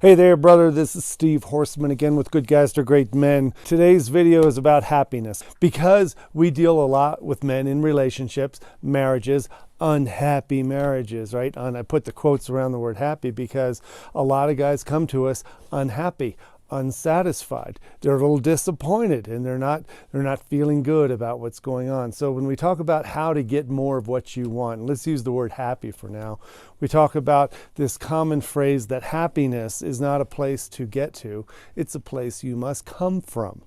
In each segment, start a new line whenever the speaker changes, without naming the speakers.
Hey there, brother. This is Steve Horseman again with Good Guys to Great Men. Today's video is about happiness because we deal a lot with men in relationships, marriages, unhappy marriages, right? And I put the quotes around the word happy because a lot of guys come to us unhappy, unsatisfied. They're a little disappointed and they're not feeling good about what's going on. So when we talk about how to get more of what you want, let's use the word happy for now. We talk about this common phrase that happiness is not a place to get to, it's a place you must come from.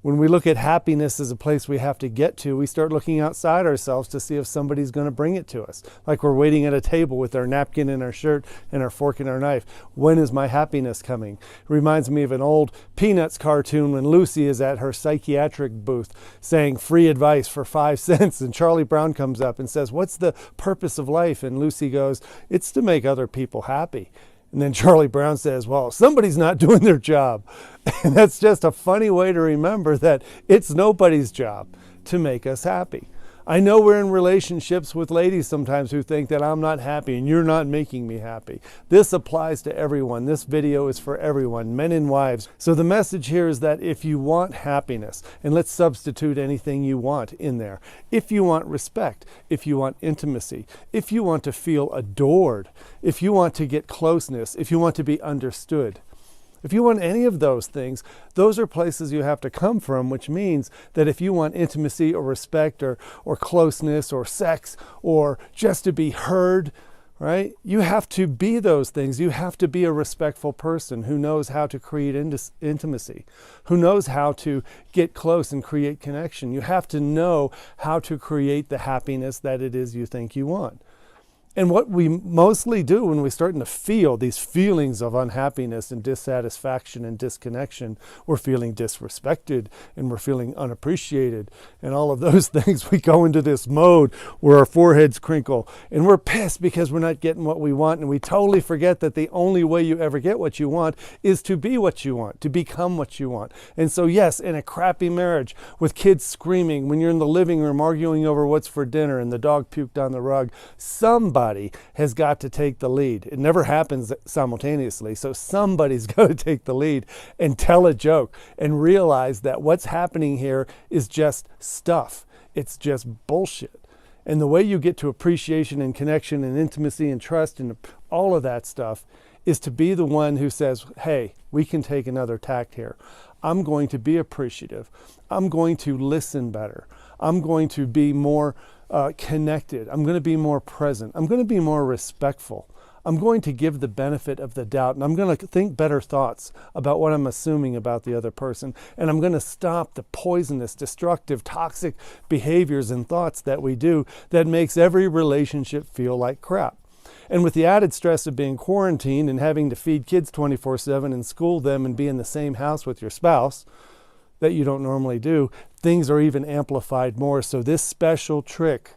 When we look at happiness as a place we have to get to, we start looking outside ourselves to see if somebody's going to bring it to us. Like we're waiting at a table with our napkin and our shirt and our fork and our knife. When is my happiness coming? It reminds me of an old Peanuts cartoon when Lucy is at her psychiatric booth saying free advice for 5 cents. And Charlie Brown comes up and says, "What's the purpose of life?" And Lucy goes, "It's to make other people happy." And then Charlie Brown says, "Well, somebody's not doing their job." And that's just a funny way to remember that it's nobody's job to make us happy. I know we're in relationships with ladies sometimes who think that I'm not happy and you're not making me happy. This applies to everyone. This video is for everyone, men and wives. So the message here is that if you want happiness, and let's substitute anything you want in there. If you want respect, if you want intimacy, if you want to feel adored, if you want to get closeness, if you want to be understood, if you want any of those things, those are places you have to come from, which means that if you want intimacy or respect or closeness or sex or just to be heard, right? You have to be those things. You have to be a respectful person who knows how to create intimacy, who knows how to get close and create connection. You have to know how to create the happiness that it is you think you want. And what we mostly do when we're starting to feel these feelings of unhappiness and dissatisfaction and disconnection, we're feeling disrespected and we're feeling unappreciated and all of those things. We go into this mode where our foreheads crinkle and we're pissed because we're not getting what we want. And we totally forget that the only way you ever get what you want is to be what you want, to become what you want. And so yes, in a crappy marriage with kids screaming, when you're in the living room arguing over what's for dinner and the dog puked on the rug, somebody has got to take the lead. It never happens simultaneously. So somebody's got to take the lead and tell a joke and realize that what's happening here is just stuff. It's just bullshit. And the way you get to appreciation and connection and intimacy and trust and all of that stuff is to be the one who says, hey, we can take another tack here. I'm going to be appreciative. I'm going to listen better. I'm going to be more connected. I'm going to be more present. I'm going to be more respectful. I'm going to give the benefit of the doubt, and I'm going to think better thoughts about what I'm assuming about the other person. And I'm going to stop the poisonous, destructive, toxic behaviors and thoughts that we do that makes every relationship feel like crap. And with the added stress of being quarantined and having to feed kids 24/7 and school them and be in the same house with your spouse that you don't normally do, things are even amplified more. So this special trick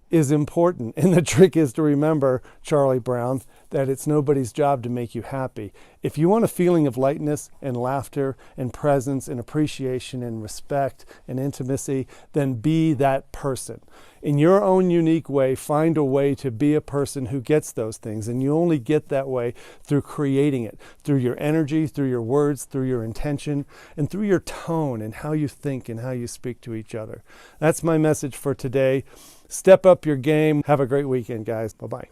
is important. And the trick is to remember, Charlie Brown, that it's nobody's job to make you happy. If you want a feeling of lightness and laughter and presence and appreciation and respect and intimacy, then be that person. In your own unique way, find a way to be a person who gets those things. And you only get that way through creating it, through your energy, through your words, through your intention, and through your tone and how you think and how you speak to each other. That's my message for today. Step up your game. Have a great weekend, guys. Bye-bye.